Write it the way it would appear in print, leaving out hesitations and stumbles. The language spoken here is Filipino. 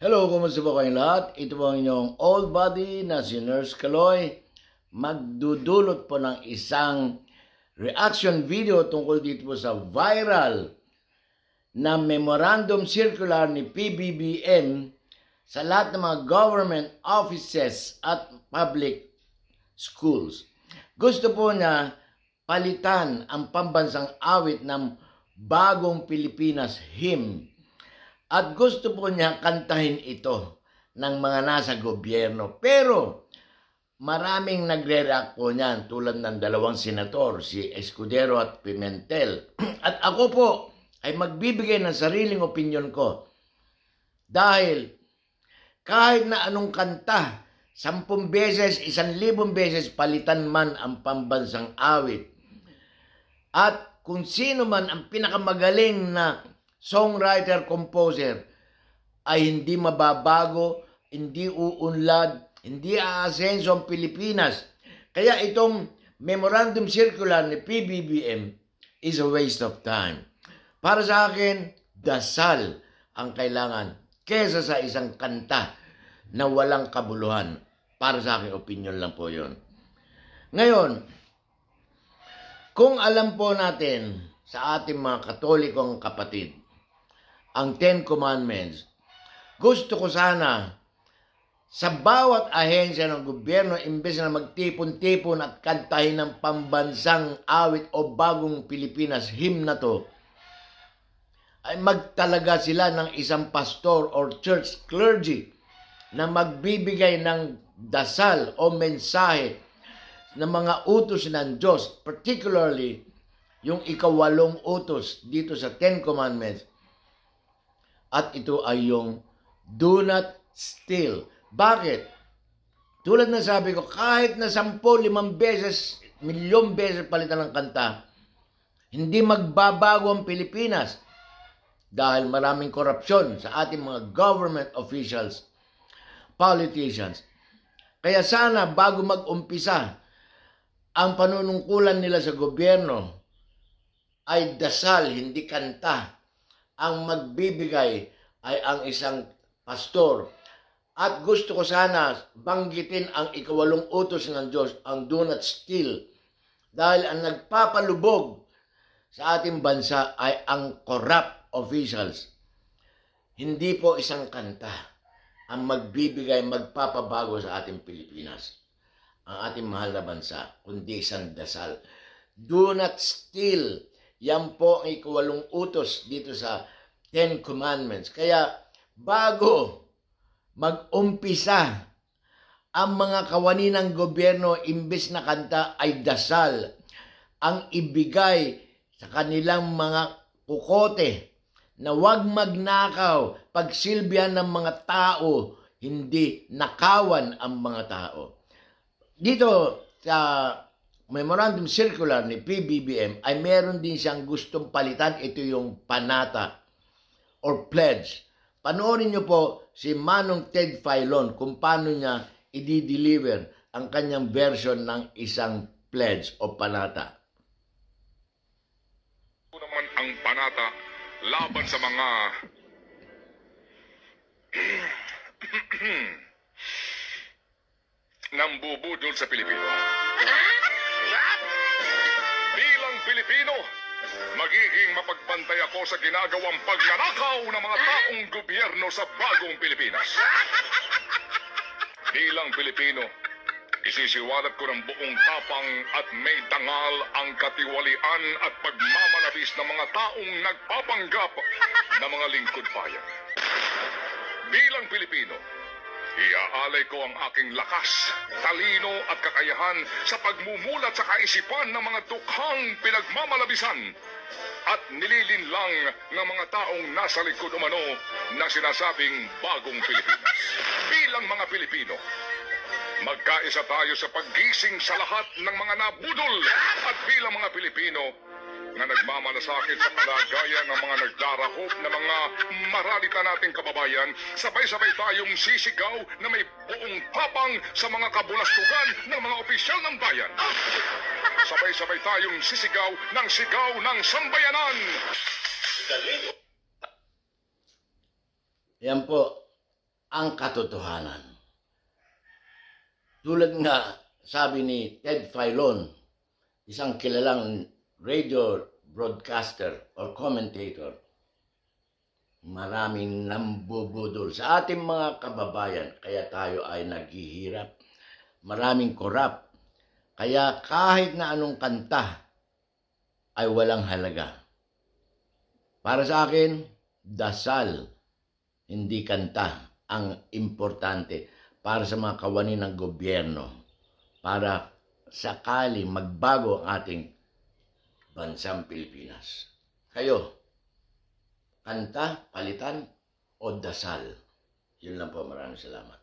Hello, kumusta po kayong lahat? Ito po ang inyong old buddy na si Nurse Kaloy. Magdudulot po ng isang reaction video tungkol dito po sa viral na memorandum circular ni PBBM sa lahat ng mga government offices at public schools. Gusto po niya palitan ang pambansang awit ng Bagong Pilipinas hymn. At gusto po niya kantahin ito ng mga nasa gobyerno. Pero maraming nagre-react po niyan tulad ng dalawang senator, si Escudero at Pimentel. At ako po ay magbibigay ng sariling opinion ko. Dahil kahit na anong kanta, 10 beses, 1,000 beses palitan man ang pambansang awit. At kung sino man ang pinakamagaling na songwriter, composer, ay hindi mababago, hindi uunlad, hindi aasenso ang Pilipinas. Kaya itong memorandum circular ni PBBM is a waste of time. Para sa akin, dasal ang kailangan kesa sa isang kanta na walang kabuluhan. Para sa akin, opinion lang po yun. Ngayon, kung alam po natin sa ating mga Katolikong kapatid, ang 10 Commandments, gusto ko sana sa bawat ahensya ng gobyerno, imbes na magtipon-tipon at kantahin ng pambansang awit o Bagong Pilipinas hymn na to, ay magtalaga sila ng isang pastor or church clergy na magbibigay ng dasal o mensahe ng mga utos ng Diyos, particularly yung 8 utos dito sa 10 Commandments. At ito ay yung do not steal. Bakit? Tulad na sabi ko, kahit na 10, 5 beses, 1,000,000 beses palitan ng kanta, hindi magbabago ang Pilipinas dahil maraming korupsyon sa ating mga government officials, politicians. Kaya sana bago mag-umpisa ang panunungkulan nila sa gobyerno ay dasal, hindi kanta. Ang magbibigay ay ang isang pastor. At gusto ko sana banggitin ang 8 utos ng Diyos, ang do not steal. Dahil ang nagpapalubog sa ating bansa ay ang corrupt officials. Hindi po isang kanta ang magbibigay, magpapabago sa ating Pilipinas, ang ating mahal na bansa, kundi isang dasal. Do not steal. Yan po ang 8 utos dito sa 10 Commandments. Kaya bago mag-umpisa ang mga kawani ng gobyerno, imbes na kanta ay dasal ang ibigay sa kanilang mga pukote na huwag magnakaw, pagsilbihan ng mga tao, hindi nakawan ang mga tao. Dito sa memorandum circular ni PBBM ay meron din siyang gustong palitan. Ito yung panata or pledge. Panoorin niyo po si Manong Ted Filon kung paano niya i-deliver ang kanyang version ng isang pledge o panata. Ito naman ang panata laban sa mga nambubudol sa Pilipino. Bilang Pilipino, magiging mapagbantay ako sa ginagawang pagnanakaw ng mga taong gobyerno sa Bagong Pilipinas. Bilang Pilipino, isisiwalat ko ng buong tapang at may dangal ang katiwalian at pagmamalabis ng mga taong nagpapanggap na mga lingkod bayan. Bilang Pilipino, iaalay ko ang aking lakas, talino at kakayahan sa pagmumulat sa kaisipan ng mga tukhang pinagmamalabisan at nililinlang ng mga taong nasa likod umano na sinasabing Bagong Pilipinas. Bilang mga Pilipino, magkaisa tayo sa paggising sa lahat ng mga nabudol at bilang mga Pilipino na nagmamalasakit sa kalagayan ng mga nagdarahop na mga maralita nating kababayan, sabay-sabay tayong sisigaw na may buong tapang sa mga kabulastugan ng mga opisyal ng bayan. Sabay-sabay tayong sisigaw ng sambayanan. Yan po. ang katotohanan. Tulad nga sabi ni Ted Filon, isang kilalang radio broadcaster or commentator, maraming nambubudol sa ating mga kababayan, kaya tayo ay naghihirap. Maraming korap, kaya kahit na anong kanta ay walang halaga. Para sa akin, dasal, hindi kanta, ang importante para sa mga kawani ng gobyerno, para sakali magbago ang ating bansang Pilipinas. Kayo, kanta, palitan, o dasal? Yun lang po, maraming salamat.